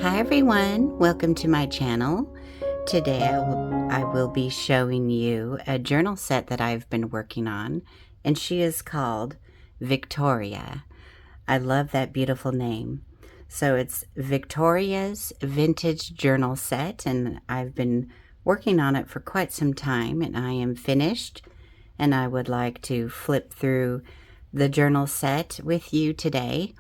Hi everyone, welcome to my channel. Today I will be showing you a journal set that I've been working on, and she is called Victoria. I love that beautiful name. So it's Victoria's Vintage Journal Set, and I've been working on it for quite some time, and I am finished, and I would like to flip through the journal set with you today.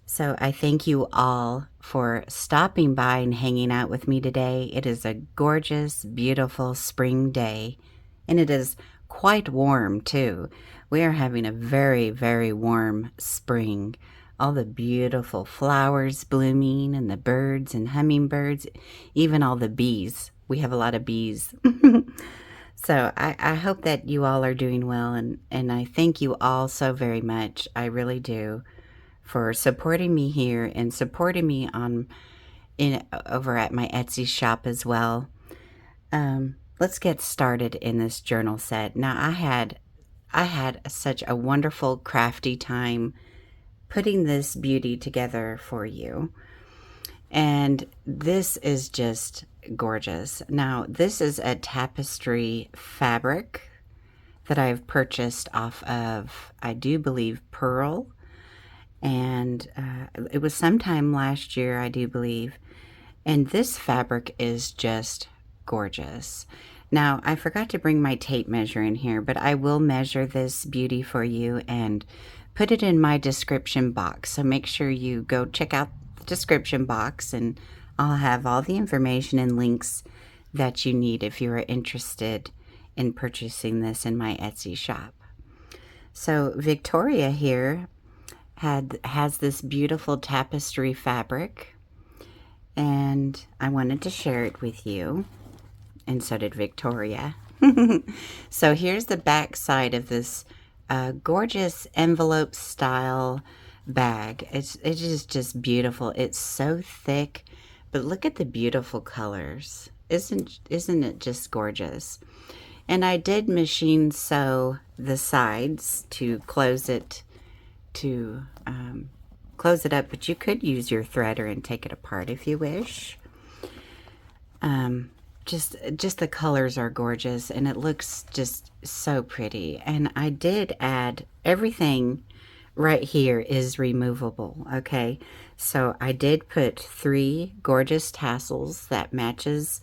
So I thank you all for stopping by and hanging out with me today. It is a gorgeous, beautiful spring day, and it is quite warm too. We are having a very, very warm spring. All the beautiful flowers blooming and the birds and hummingbirds, even all the bees. We have a lot of bees. So I hope that you all are doing well, and I thank you all so very much. I really do, for supporting me here and supporting me over at my Etsy shop as well. Let's get started in this journal set. Now I had such a wonderful crafty time putting this beauty together for you. And this is just gorgeous. Now, this is a tapestry fabric that I've purchased off of, I do believe, Pearl. And it was sometime last year, I do believe. And this fabric is just gorgeous. Now, I forgot to bring my tape measure in here, but I will measure this beauty for you and put it in my description box. So make sure you go check out the description box, and I'll have all the information and links that you need if you are interested in purchasing this in my Etsy shop. So Victoria here has this beautiful tapestry fabric, and I wanted to share it with you, and so did Victoria. So here's the back side of this gorgeous envelope style bag. It is just beautiful. It's so thick, but look at the beautiful colors. Isn't it just gorgeous? And I did machine sew the sides to close it up, but you could use your threader and take it apart if you wish. Just the colors are gorgeous, and it looks just so pretty. And I did add everything right here is removable. Okay, so I did put 3 gorgeous tassels that matches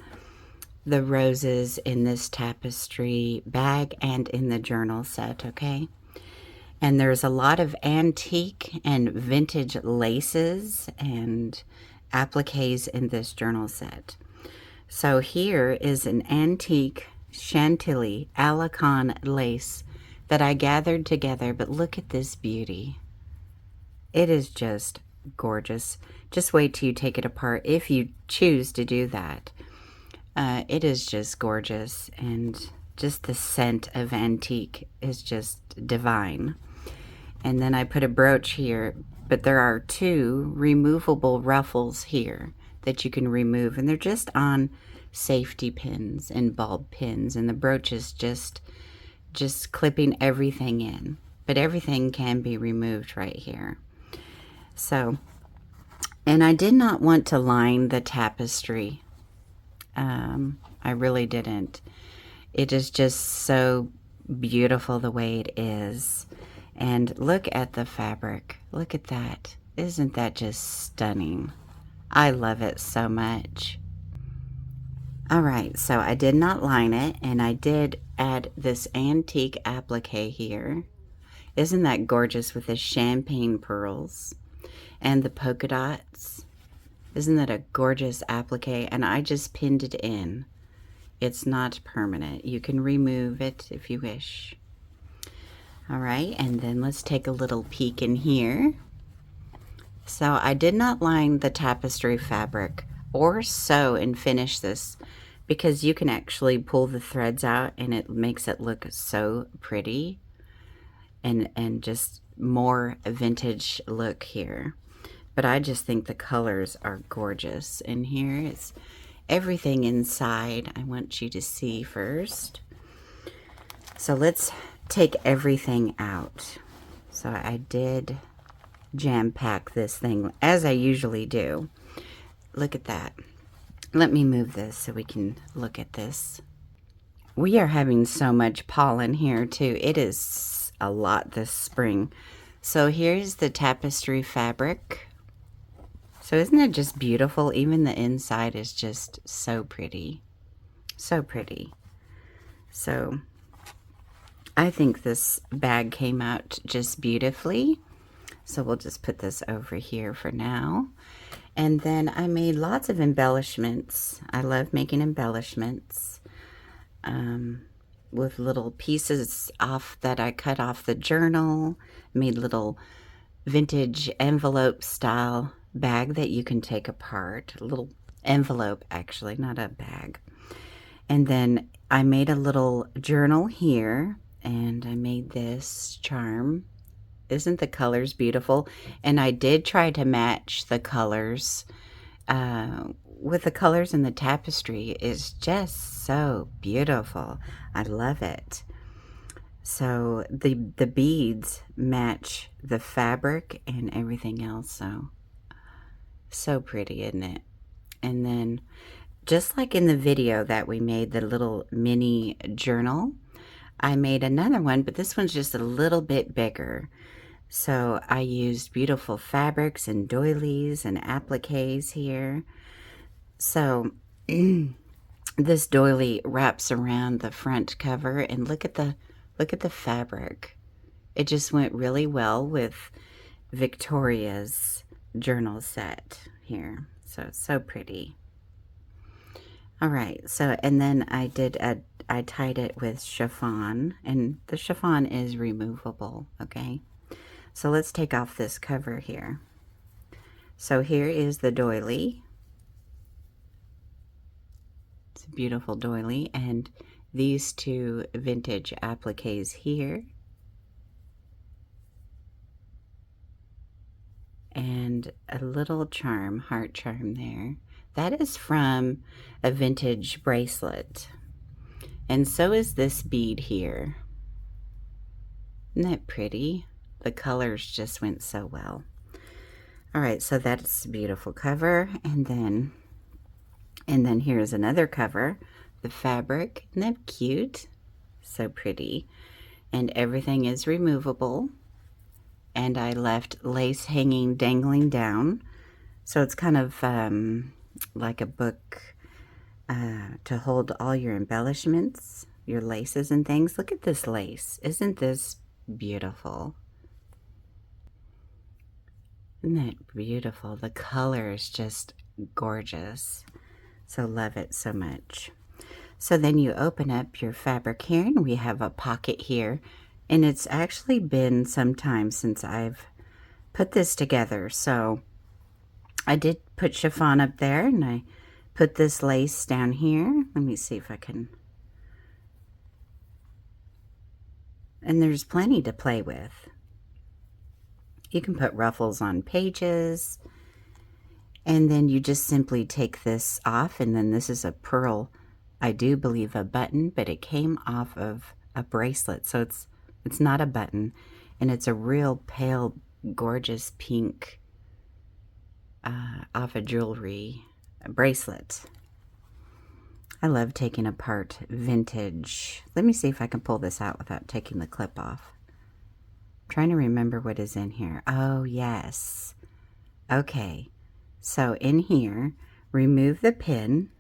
the roses in this tapestry bag and in the journal set. Okay. And there's a lot of antique and vintage laces and appliques in this journal set. So here is an antique Chantilly Alicon lace that I gathered together, but look at this beauty. It is just gorgeous. Just wait till you take it apart if you choose to do that. It is just gorgeous, and just the scent of antique is just divine. And then I put a brooch here, but there are 2 removable ruffles here that you can remove, and they're just on safety pins and bulb pins, and the brooch is just clipping everything in, but everything can be removed right here. So, and I did not want to line the tapestry. I really didn't. It is just so beautiful the way it is. And look at the fabric. Look at that. Isn't that just stunning? I love it so much. All right, so I did not line it, and I did add this antique applique here. Isn't that gorgeous with the champagne pearls and the polka dots? Isn't that a gorgeous applique? And I just pinned it in. It's not permanent. You can remove it if you wish. All right, and then let's take a little peek in here. So I did not line the tapestry fabric or sew and finish this, because you can actually pull the threads out and it makes it look so pretty and just more vintage look here. But I just think the colors are gorgeous. And here it's everything inside I want you to see first. So let's take everything out. So I did jam pack this thing as I usually do. look at that. Let me move this so we can look at this. We are having so much pollen here too. It is a lot this spring. So here's the tapestry fabric. So isn't it just beautiful? Even the inside is just so pretty. So pretty. So I think this bag came out just beautifully. So we'll just put this over here for now. And then I made lots of embellishments. I love making embellishments with little pieces off that I cut off the journal. Made little vintage envelope style bag that you can take apart. A little envelope, actually, not a bag. And then I made a little journal here, and I made this charm. Isn't the colors beautiful? And I did try to match the colors with the colors in the tapestry. Is just so beautiful. I love it. So the beads match the fabric and everything else. So pretty, isn't it? And then just like in the video that we made, the little mini journal, I made another one, but this one's just a little bit bigger. So I used beautiful fabrics and doilies and appliques here. So this doily wraps around the front cover, and look at the fabric. It just went really well with Victoria's journal set here. So it's so pretty. All right, so and then I tied it with chiffon, and the chiffon is removable, okay? So let's take off this cover here. So here is the doily. It's a beautiful doily, and these two vintage appliques here. And a little charm, heart charm there. That is from a vintage bracelet. And so is this bead here. Isn't that pretty? The colors just went so well. All right, so that's a beautiful cover. And then here's another cover. The fabric, isn't that cute? So pretty. And everything is removable. And I left lace hanging, dangling down. So it's kind of like a book to hold all your embellishments, your laces and things. Look at this lace. Isn't this beautiful? Isn't that beautiful? The color is just gorgeous. So love it so much. So then you open up your fabric here, and we have a pocket here. And it's actually been some time since I've put this together. So I did put chiffon up there, and I put this lace down here. Let me see if I can. And there's plenty to play with. You can put ruffles on pages. And then you just simply take this off, and then this is a pearl, I do believe a button, but it came off of a bracelet. So it's not a button, and it's a real pale, gorgeous pink off a jewelry bracelet. I love taking apart vintage. Let me see if I can pull this out without taking the clip off. I'm trying to remember what is in here. Oh, yes. Okay. So in here, remove the pin.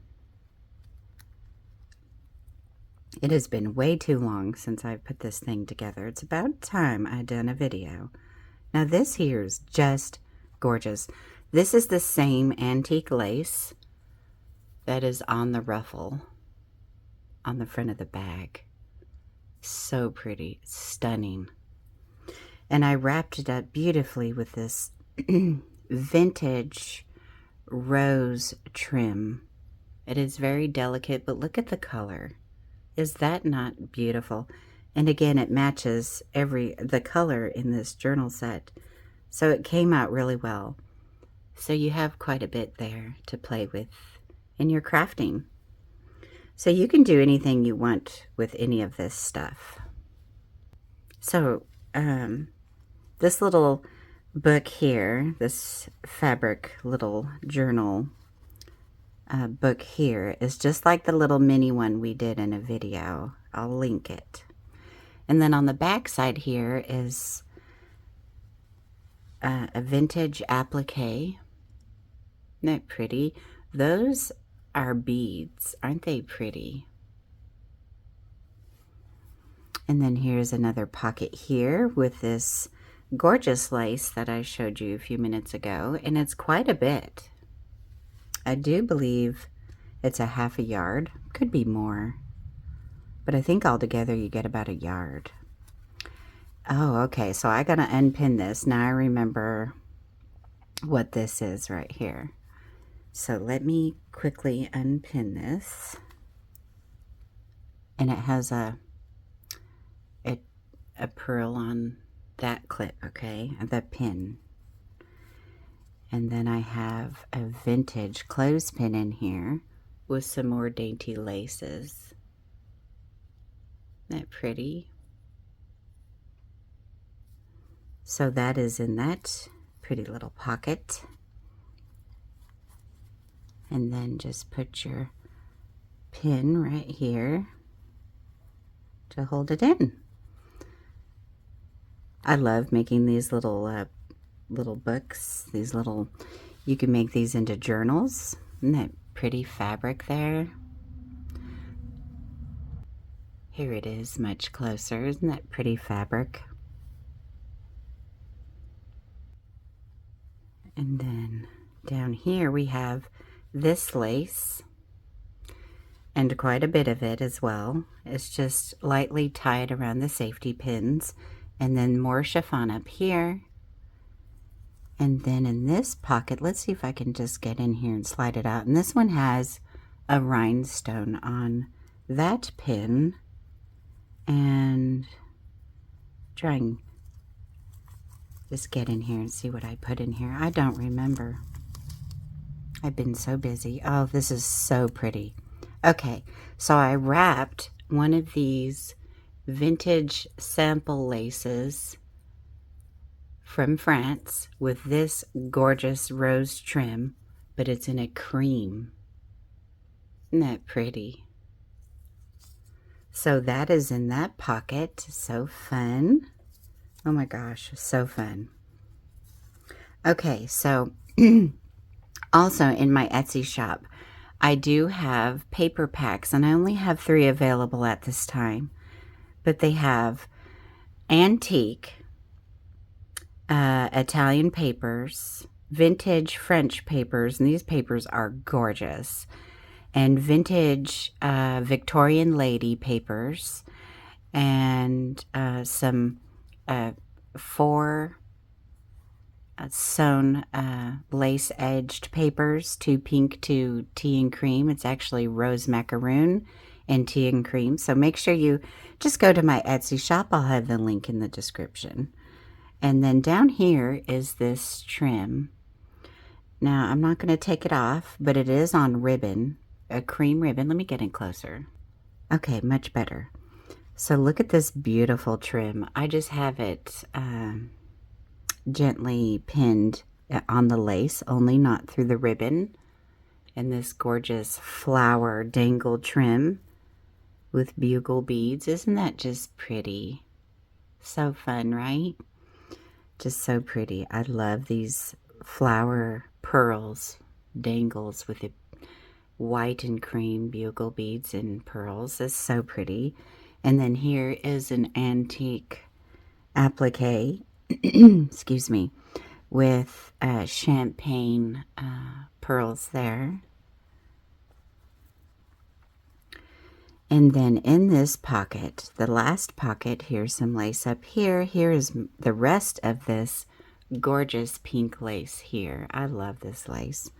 It has been way too long since I've put this thing together. It's about time I'd done a video. Now this here is just gorgeous. This is the same antique lace that is on the ruffle on the front of the bag. So pretty, stunning. And I wrapped it up beautifully with this vintage rose trim. It is very delicate, but look at the color. Is that not beautiful? And again, it matches the color in this journal set. So it came out really well. So you have quite a bit there to play with in your crafting. So you can do anything you want with any of this stuff. So this little book here, this fabric little journal book here is just like the little mini one we did in a video. I'll link it. And then on the back side here is a vintage applique. Isn't that pretty? Those are beads. Aren't they pretty? And then here's another pocket here with this gorgeous lace that I showed you a few minutes ago. And it's quite a bit. I do believe it's a half a yard. Could be more. But I think altogether you get about a yard. Oh, okay. So I gotta unpin this. Now I remember what this is right here. So let me quickly unpin this. And it has a pearl on that clip, okay? The pin. And then I have a vintage clothespin in here with some more dainty laces. Isn't that pretty? So that is in that pretty little pocket. And then just put your pin right here to hold it in. I love making these little books. These little, you can make these into journals. Isn't that pretty fabric there? Here it is much closer. Isn't that pretty fabric? And then down here we have this lace, and quite a bit of it as well. It's just lightly tied around the safety pins, and then more chiffon up here. And then in this pocket, let's see if I can just get in here and slide it out. And this one has a rhinestone on that pin. And trying just get in here and see what I put in here. I don't remember. I've been so busy. Oh, this is so pretty. Okay, so I wrapped one of these vintage sample laces from France with this gorgeous rose trim, but it's in a cream. Isn't that pretty? So that is in that pocket. So fun. Oh my gosh, so fun. Okay, so also in my Etsy shop, I do have paper packs, and I only have 3 available at this time. But they have antique Italian papers, vintage French papers, and these papers are gorgeous, and vintage Victorian lady papers, and some 4 sewn lace edged papers, 2 pink, 2 tea and cream. It's actually rose macaroon and tea and cream. So make sure you just go to my Etsy shop. I'll have the link in the description. And then down here is this trim. Now I'm not going to take it off, but it is on ribbon, a cream ribbon. Let me get in closer. Okay, much better. So look at this beautiful trim. I just have it gently pinned on the lace, only not through the ribbon. And this gorgeous flower dangle trim with bugle beads. Isn't that just pretty? So fun, right? Just so pretty. I love these flower pearls, dangles with the white and cream bugle beads and pearls. It's so pretty. And then here is an antique applique, excuse me, with champagne pearls there. And then in this pocket, the last pocket, here's some lace up here. Here is the rest of this gorgeous pink lace here. I love this lace.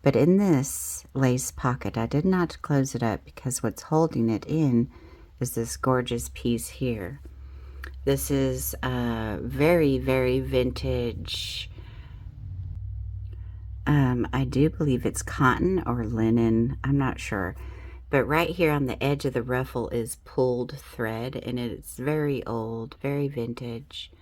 But in this lace pocket, I did not close it up because what's holding it in is this gorgeous piece here. This is very, very vintage. I do believe it's cotton or linen. I'm not sure. But right here on the edge of the ruffle is pulled thread, and it's very old, very vintage.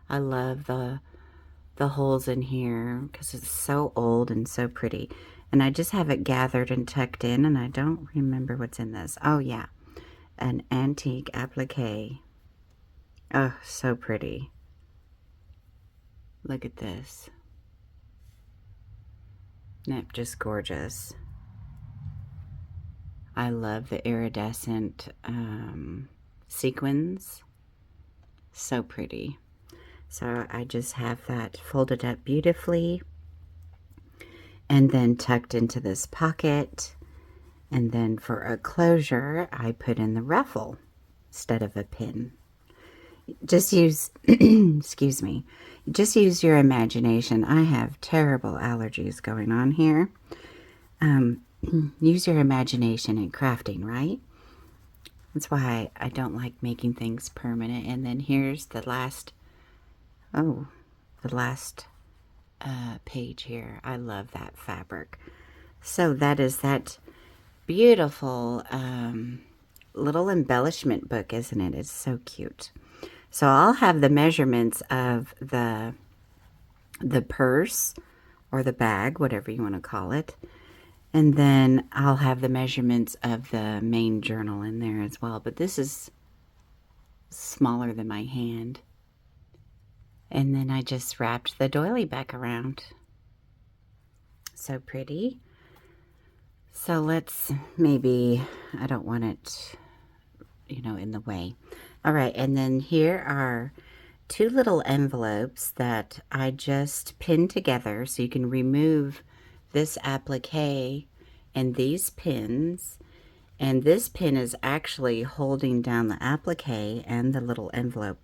I love the holes in here because it's so old and so pretty. And I just have it gathered and tucked in, and I don't remember what's in this. Oh, yeah. An antique applique. Oh, so pretty. Look at this. Yep, just gorgeous. I love the iridescent sequins. So pretty. So I just have that folded up beautifully and then tucked into this pocket. And then for a closure, I put in the ruffle instead of a pin. Just use, excuse me, just use your imagination. I have terrible allergies going on here. Use your imagination in crafting, right? That's why I don't like making things permanent. And then here's the last, page here. I love that fabric. So that is that beautiful little embellishment book, isn't it? It's so cute. So I'll have the measurements of the purse or the bag, whatever you want to call it. And then I'll have the measurements of the main journal in there as well. But this is smaller than my hand. And then I just wrapped the doily back around. So pretty. So let's maybe, I don't want it, in the way. All right, and then here are 2 little envelopes that I just pinned together so you can remove this applique and these pins. And this pin is actually holding down the applique and the little envelope.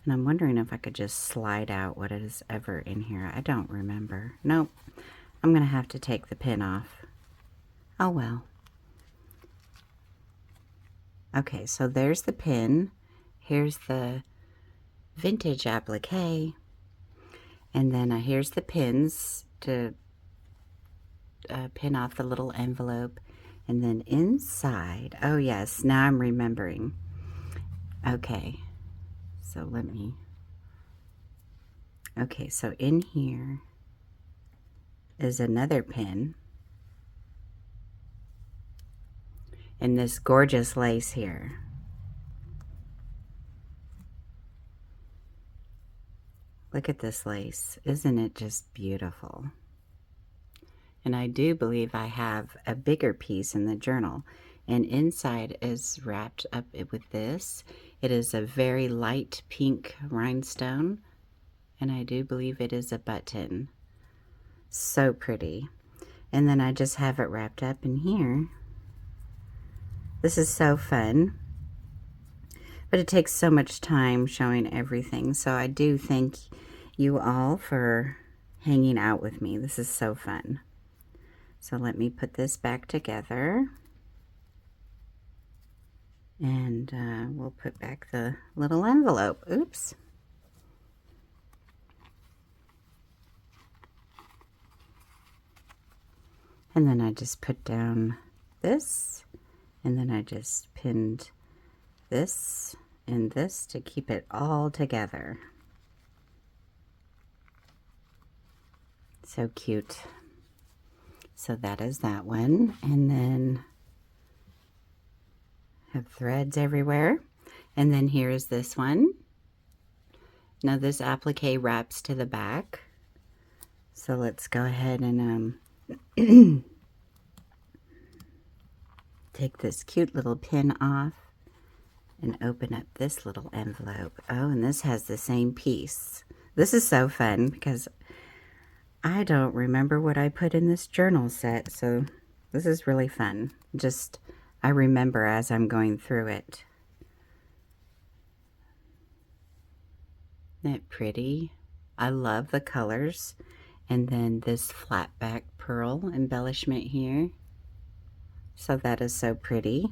And I'm wondering if I could just slide out what is ever in here. I don't remember. Nope. I'm going to have to take the pin off. Oh well. Okay, so there's the pin. Here's the vintage applique. And then here's the pins to pin off the little envelope. And then inside, oh yes, now I'm remembering. Okay, so okay, so in here is another pin. And this gorgeous lace here. Look at this lace. Isn't it just beautiful? And I do believe I have a bigger piece in the journal. And inside is wrapped up with this. It is a very light pink rhinestone. And I do believe it is a button. So pretty. And then I just have it wrapped up in here. This is so fun. But it takes so much time showing everything. So I do thank you all for hanging out with me. This is so fun. So let me put this back together. And we'll put back the little envelope. Oops. And then I just put down this. And then I just pinned this and this to keep it all together. So cute. So that is that one. And then have threads everywhere. And then here's this one. Now this applique wraps to the back. So let's go ahead and take this cute little pin off and open up this little envelope. Oh, and this has the same piece. This is so fun because I don't remember what I put in this journal set, so this is really fun. Just, I remember as I'm going through it. Isn't that pretty? I love the colors. And then this flat back pearl embellishment here. So that is so pretty.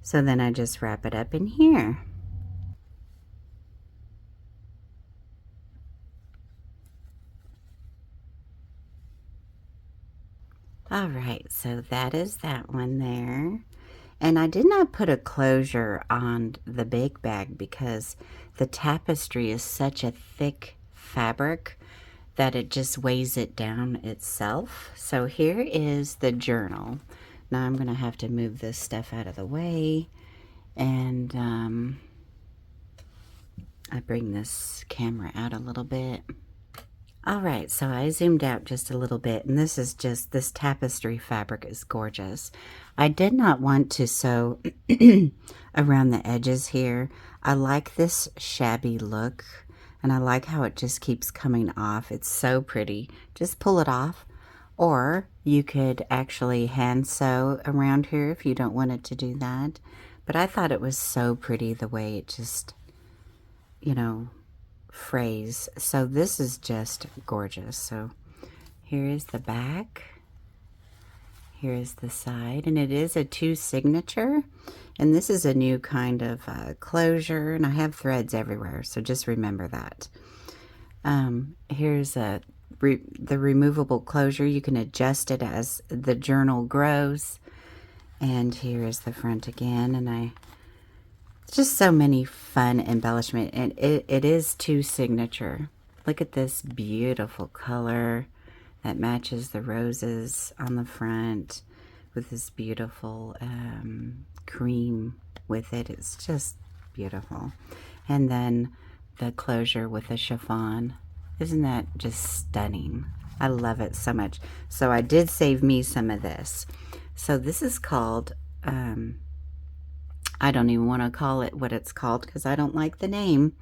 So then I just wrap it up in here. All right, so that is that one there. And I did not put a closure on the big bag because the tapestry is such a thick fabric that it just weighs it down itself. So here is the journal. Now I'm going to have to move this stuff out of the way, and I bring this camera out a little bit. All right, so I zoomed out just a little bit, and this is just, this tapestry fabric is gorgeous. I did not want to sew around the edges here. I like this shabby look, and I like how it just keeps coming off. It's so pretty. Just pull it off, or you could actually hand sew around here if you don't want it to do that. But I thought it was so pretty the way it just, you know, phrase. So this is just gorgeous. So here is the back, here is the side, and it is a 2 signature, and this is a new kind of closure, and I have threads everywhere, so just remember that. Here's the removable closure. You can adjust it as the journal grows, and here is the front again, and just so many fun embellishment, and it is 2 signature. Look at this beautiful color that matches the roses on the front with this beautiful cream with it. It's just beautiful. And then the closure with the chiffon. Isn't that just stunning? I love it so much. So I did save me some of this. So this is called I don't even want to call it what it's called because I don't like the name.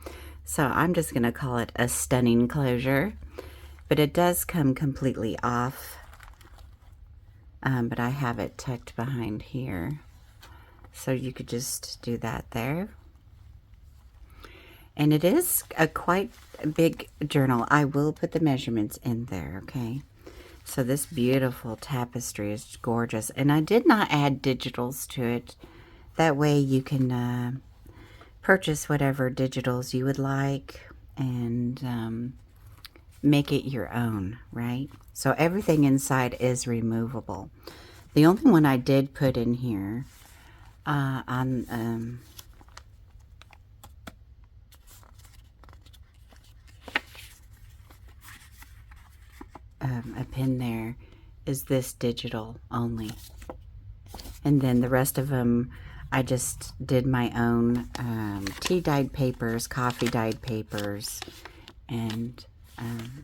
So I'm just going to call it a stunning closure. But it does come completely off. But I have it tucked behind here. So you could just do that there. And it is a quite big journal. I will put the measurements in there, okay? So this beautiful tapestry is gorgeous. And I did not add digitals to it. That way you can purchase whatever digitals you would like and make it your own, right? So everything inside is removable. The only one I did put in here on a pin there is this digital only. And then the rest of them, I just did my own tea-dyed papers, coffee-dyed papers, and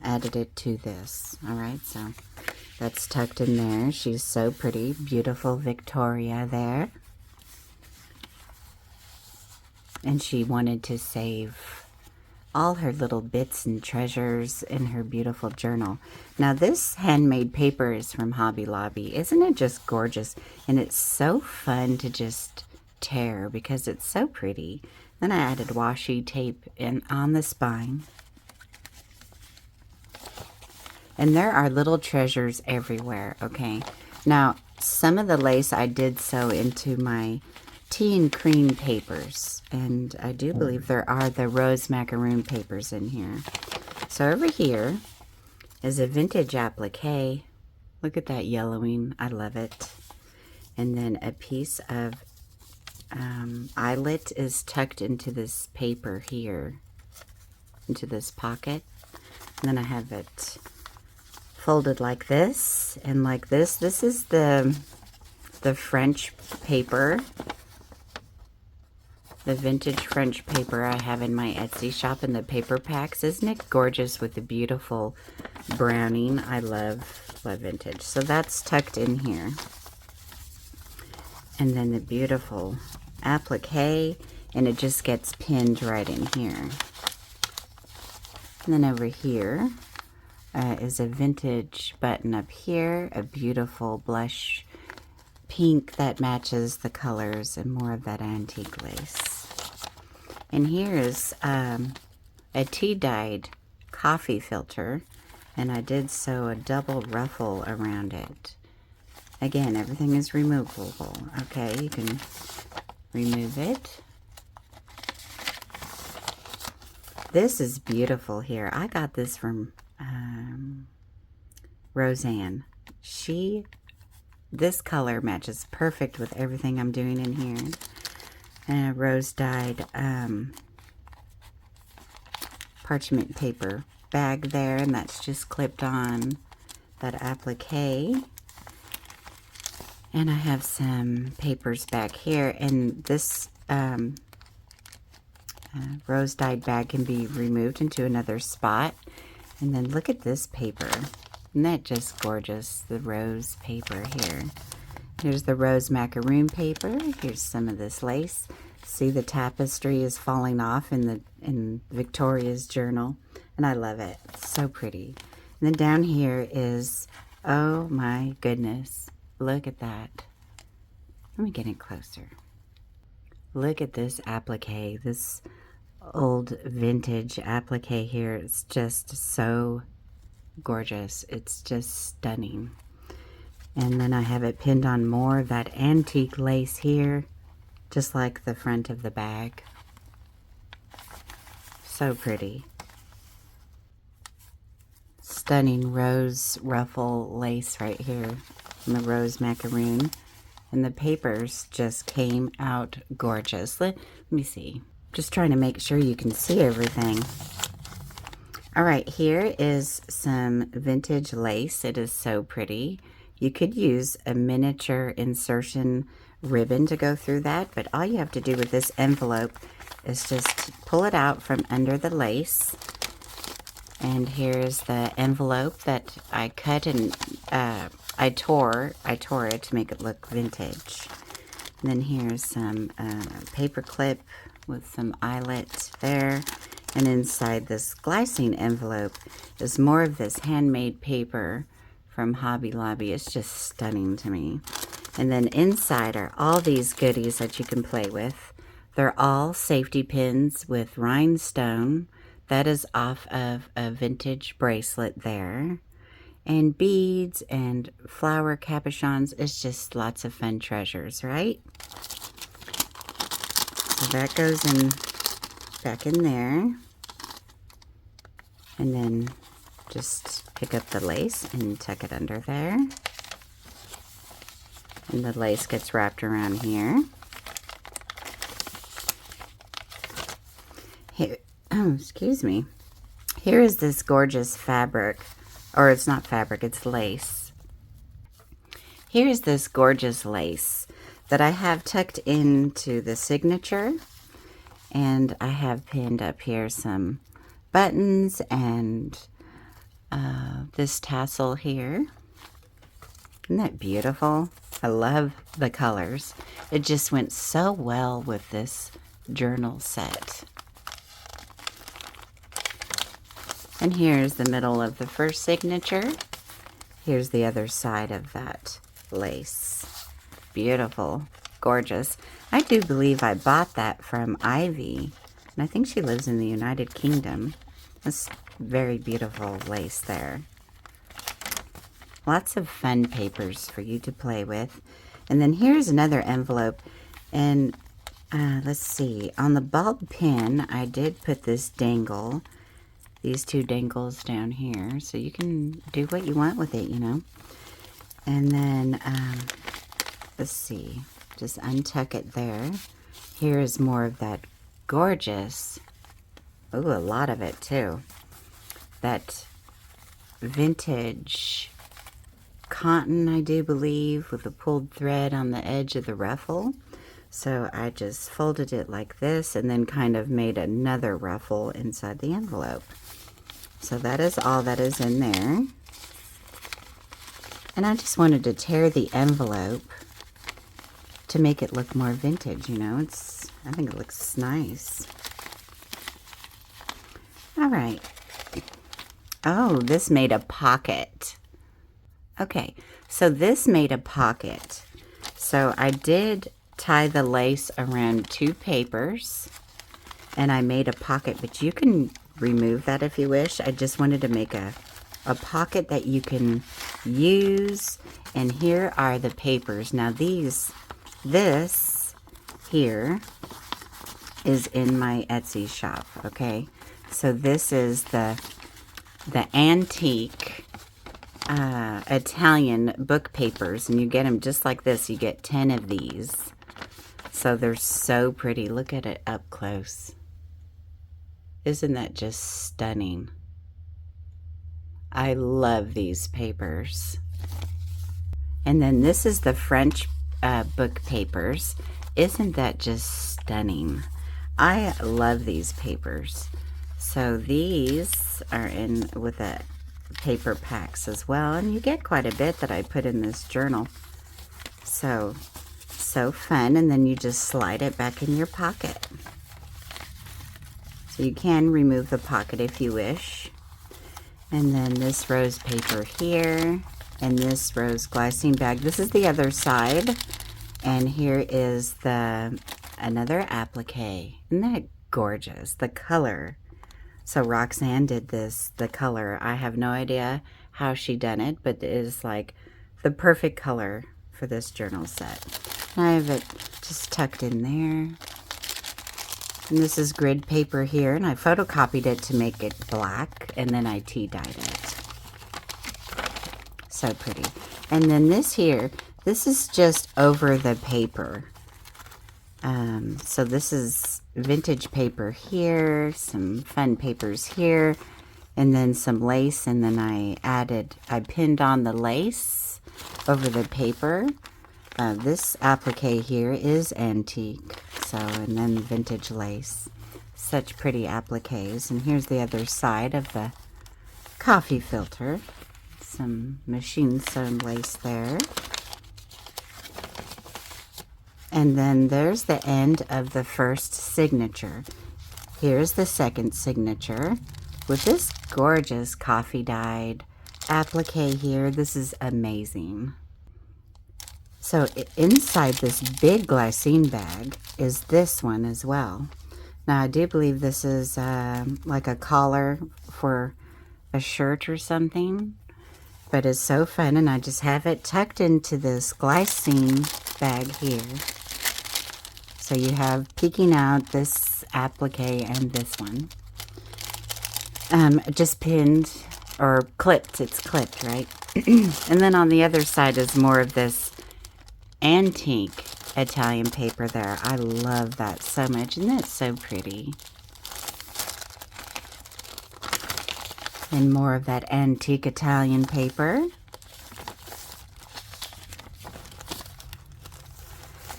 added it to this. All right, so that's tucked in there. She's so pretty. Beautiful Victoria there. And she wanted to save all her little bits and treasures in her beautiful journal. Now this handmade paper is from Hobby Lobby. Isn't it just gorgeous? And it's so fun to just tear because it's so pretty. Then I added washi tape on the spine. And there are little treasures everywhere, okay? Now, some of the lace I did sew into my tea and cream papers. And I do believe there are the rose macaroon papers in here. So over here is a vintage applique. Look at that yellowing. I love it. And then a piece of eyelet is tucked into this paper here, into this pocket. And then I have it folded like this and like this. This is the French paper, the vintage French paper I have in my Etsy shop in the paper packs. Isn't it gorgeous with the beautiful browning? I love vintage. So that's tucked in here. And then the beautiful applique, and it just gets pinned right in here. And then over here is a vintage button up here, a beautiful blush pink that matches the colors and more of that antique lace. And here's a tea-dyed coffee filter, and I did sew a double ruffle around it. Again, everything is removable, okay? You can remove it. This is beautiful here. I got this from Roseanne. This color matches perfect with everything I'm doing in here. And a rose dyed parchment paper bag there, and that's just clipped on that applique. And I have some papers back here, and this rose dyed bag can be removed into another spot. And then look at this paper. Isn't that just gorgeous? The rose paper here. Here's the rose macaroon paper. Here's some of this lace. See, the tapestry is falling off in Victoria's journal, and I love it. It's so pretty. And then down here is, oh my goodness, look at that. Let me get in closer. Look at this applique, this old vintage applique here. It's just so gorgeous. It's just stunning. And then I have it pinned on more of that antique lace here, just like the front of the bag. So pretty. Stunning rose ruffle lace right here in the rose macaroon. And the papers just came out gorgeous. Let me see. Just trying to make sure you can see everything. All right, here is some vintage lace. It is so pretty. You could use a miniature insertion ribbon to go through that, but all you have to do with this envelope is just pull it out from under the lace. And here's the envelope that I cut and I tore it to make it look vintage. And then here's some paper clip with some eyelet there. And inside this glycine envelope is more of this handmade paper from Hobby Lobby. It's just stunning to me. And then inside are all these goodies that you can play with. They're all safety pins with rhinestone. That is off of a vintage bracelet there. And beads and flower capuchons. It's just lots of fun treasures, right? So that goes in back in there. And then just pick up the lace and tuck it under there. And the lace gets wrapped around here. Here, oh, excuse me. Here is this gorgeous fabric, or it's not fabric, it's lace. Here is this gorgeous lace that I have tucked into the signature, and I have pinned up here some buttons and this tassel here. Isn't that beautiful? I love the colors. It just went so well with this journal set. And here's the middle of the first signature. Here's the other side of that lace. Beautiful, gorgeous. I do believe I bought that from Ivy, and I think she lives in the United Kingdom. That's very beautiful lace there. Lots of fun papers for you to play with. And then here's another envelope. And let's see. On the bulb pin, I did put this dangle. These two dangles down here. So you can do what you want with it, you know. And then, let's see. Just untuck it there. Here is more of that gorgeous, ooh, a lot of it too. That vintage cotton, I do believe, with a pulled thread on the edge of the ruffle. So I just folded it like this and then kind of made another ruffle inside the envelope. So that is all that is in there. And I just wanted to tear the envelope to make it look more vintage, you know. I think it looks nice. All right. Oh, this made a pocket. Okay, so this made a pocket. So I did tie the lace around two papers and I made a pocket, but you can remove that if you wish. I just wanted to make a pocket that you can use. And here are the papers. Now this here is in my Etsy shop, okay? So this is the antique Italian book papers, and you get them just like this. You get 10 of these. So they're so pretty. Look at it up close. Isn't that just stunning? I love these papers. And then this is the French book papers. Isn't that just stunning? I love these papers. So these are in with the paper packs as well. And you get quite a bit that I put in this journal. So fun. And then you just slide it back in your pocket. So you can remove the pocket if you wish. And then this rose paper here. And this rose glycine bag. This is the other side. And here is another applique. Isn't that gorgeous? The color. So Roxanne did the color. I have no idea how she done it, but it is like the perfect color for this journal set. And I have it just tucked in there. And this is grid paper here, and I photocopied it to make it black, and then I tea dyed it. So pretty. And then this here, this is just over the paper. So this is vintage paper here, some fun papers here, and then some lace, and then I pinned on the lace over the paper. This applique here is antique, and then vintage lace. Such pretty appliques. And here's the other side of the coffee filter. Some machine sewn lace there. And then there's the end of the first signature. Here's the second signature with this gorgeous coffee dyed applique here. This is amazing. So inside this big glycine bag is this one as well. Now I do believe this is like a collar for a shirt or something. But it's so fun, and I just have it tucked into this glycine bag here. So you have peeking out this applique and this one. Just pinned or clipped. It's clipped, right? And then on the other side is more of this antique Italian paper there. I love that so much, and that's so pretty. And more of that antique Italian paper.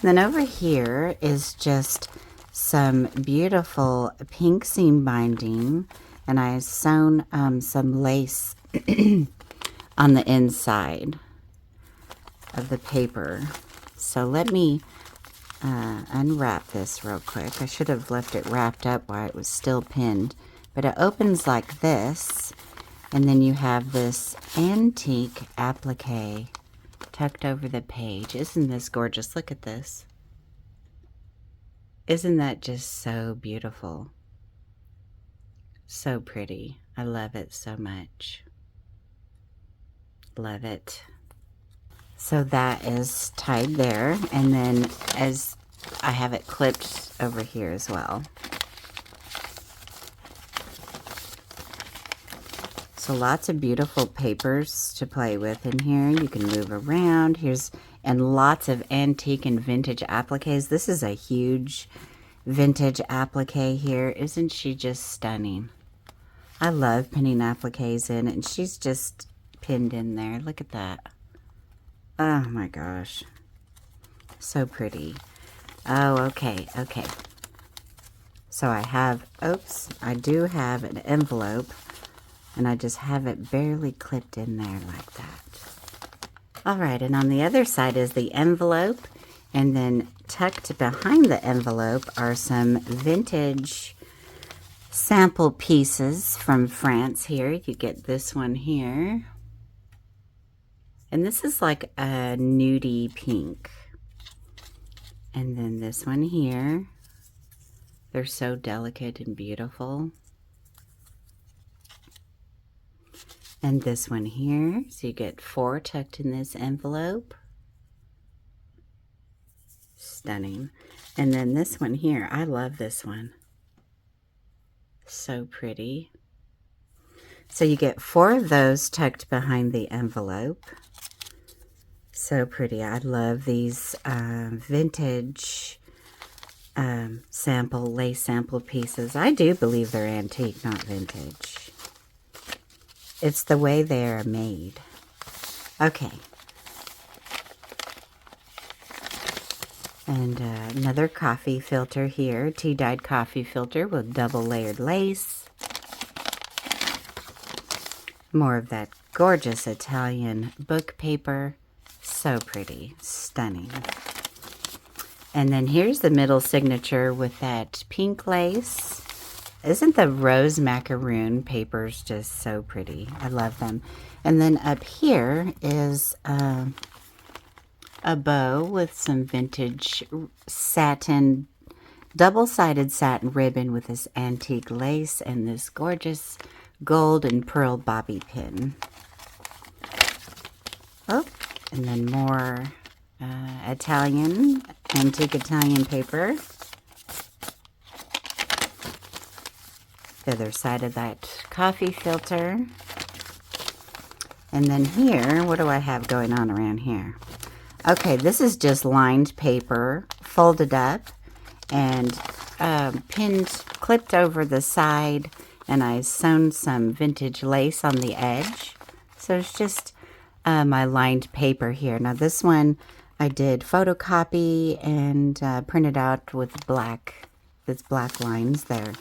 Then over here is just some beautiful pink seam binding, and I sewn some lace on the inside of the paper. So let me unwrap this real quick. I should have left it wrapped up while it was still pinned. But it opens like this, and then you have this antique applique tucked over the page. Isn't this gorgeous? Look at this. Isn't that just so beautiful? So pretty. I love it so much. Love it. So that is tied there, and then as I have it clipped over here as well. So lots of beautiful papers to play with in here. You can move around. And lots of antique and vintage appliques. This is a huge vintage applique here. Isn't she just stunning? I love pinning appliques in, and she's just pinned in there. Look at that. Oh my gosh. So pretty. Oh, okay. So I do have an envelope. And I just have it barely clipped in there like that. All right, and on the other side is the envelope. And then tucked behind the envelope are some vintage sample pieces from France here. You get this one here. And this is like a nudie pink. And then this one here. They're so delicate and beautiful. And this one here, so you get 4 tucked in this envelope. Stunning. And then this one here, I love this one. So pretty. So you get 4 of those tucked behind the envelope. So pretty. I love these vintage lace sample pieces. I do believe they're antique, not vintage. It's the way they're made. Okay. And another coffee filter here, tea-dyed coffee filter with double layered lace. More of that gorgeous Italian book paper. So pretty, stunning. And then here's the middle signature with that pink lace. Isn't the rose macaroon papers just so pretty? I love them. And then up here is a bow with some vintage satin, double-sided satin ribbon with this antique lace and this gorgeous gold and pearl bobby pin. Oh, and then more antique Italian paper. The other side of that coffee filter. And then here, what do I have going on around here? Okay, this is just lined paper, folded up, and pinned, clipped over the side, and I sewn some vintage lace on the edge. So it's just my lined paper here. Now this one I did photocopy and printed out with black, this black lines there.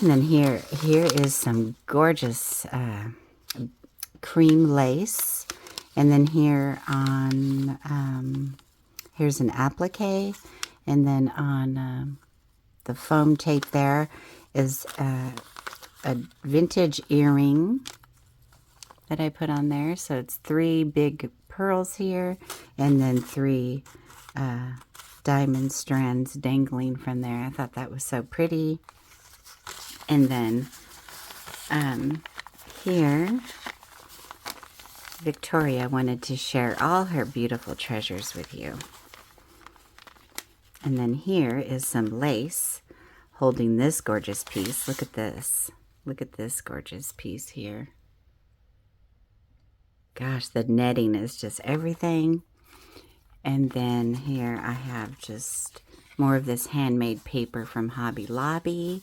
And then here is some gorgeous cream lace. And then here on, here's an applique. And then on the foam tape there is a vintage earring that I put on there. So it's 3 big pearls here and then 3 diamond strands dangling from there. I thought that was so pretty. And then here, Victoria wanted to share all her beautiful treasures with you. And then here is some lace holding this gorgeous piece. Look at this. Look at this gorgeous piece here. Gosh, the netting is just everything. And then here I have just more of this handmade paper from Hobby Lobby.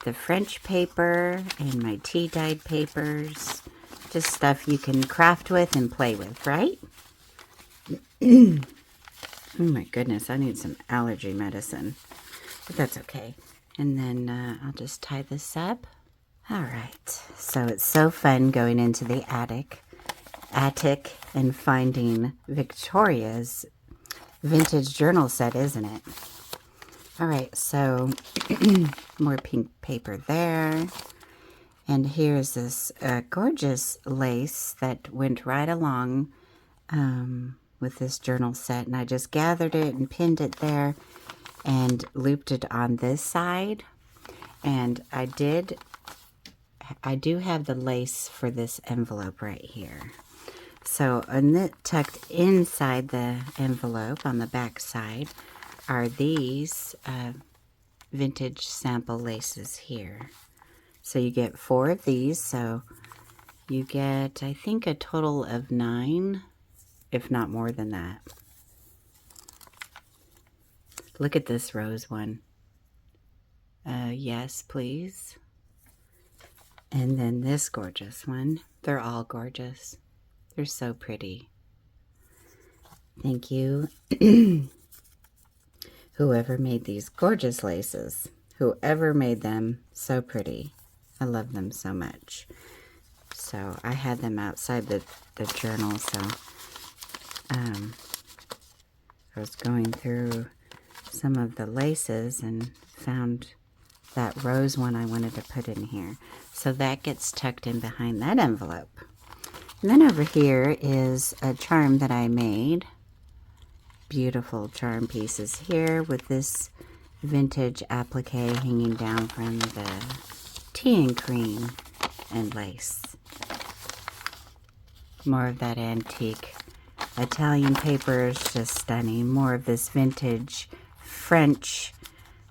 The French paper and my tea-dyed papers. Just stuff you can craft with and play with, right? Oh my goodness, I need some allergy medicine. But that's okay. And then I'll just tie this up. All right. So it's so fun going into the attic and finding Victoria's vintage journal set, isn't it? All right, so more pink paper there. And here's this gorgeous lace that went right along with this journal set. And I just gathered it and pinned it there and looped it on this side. And I do have the lace for this envelope right here. So tucked inside the envelope on the back side are these vintage sample laces here. So you get 4 of these, so you get, I think, a total of 9, if not more than that. Look at this rose one. Yes, please. And then this gorgeous one. They're all gorgeous. They're so pretty. Thank you. Whoever made these gorgeous laces. Whoever made them so pretty. I love them so much. So I had them outside the journal, so I was going through some of the laces and found that rose one I wanted to put in here. So that gets tucked in behind that envelope. And then over here is a charm that I made. Beautiful charm pieces here with this vintage applique hanging down from the tea and cream and lace. More of that antique Italian paper is just stunning. More of this vintage French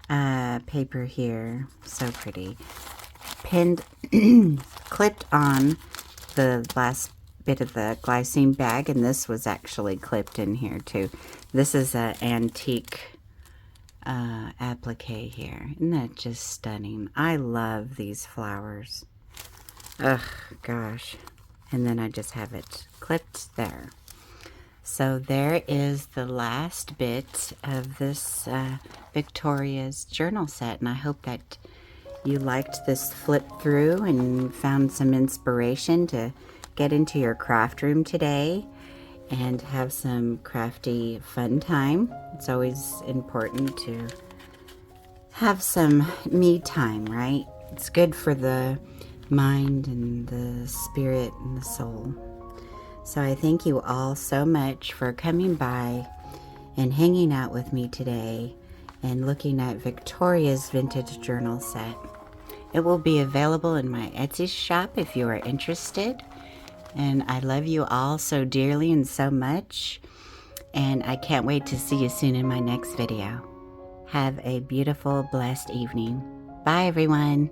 paper here. So pretty. Pinned, clipped on the last bit of the glycine bag, and this was actually clipped in here too. This is an antique applique here. Isn't that just stunning? I love these flowers. Ugh, gosh. And then I just have it clipped there. So there is the last bit of this Victoria's journal set, and I hope that you liked this flip through and found some inspiration to get into your craft room today and have some crafty fun time. It's always important to have some me time, right? It's good for the mind and the spirit and the soul. So I thank you all so much for coming by and hanging out with me today and looking at Victoria's vintage journal set. It will be available in my Etsy shop if you are interested. And I love you all so dearly and so much. And I can't wait to see you soon in my next video. Have a beautiful, blessed evening. Bye, everyone.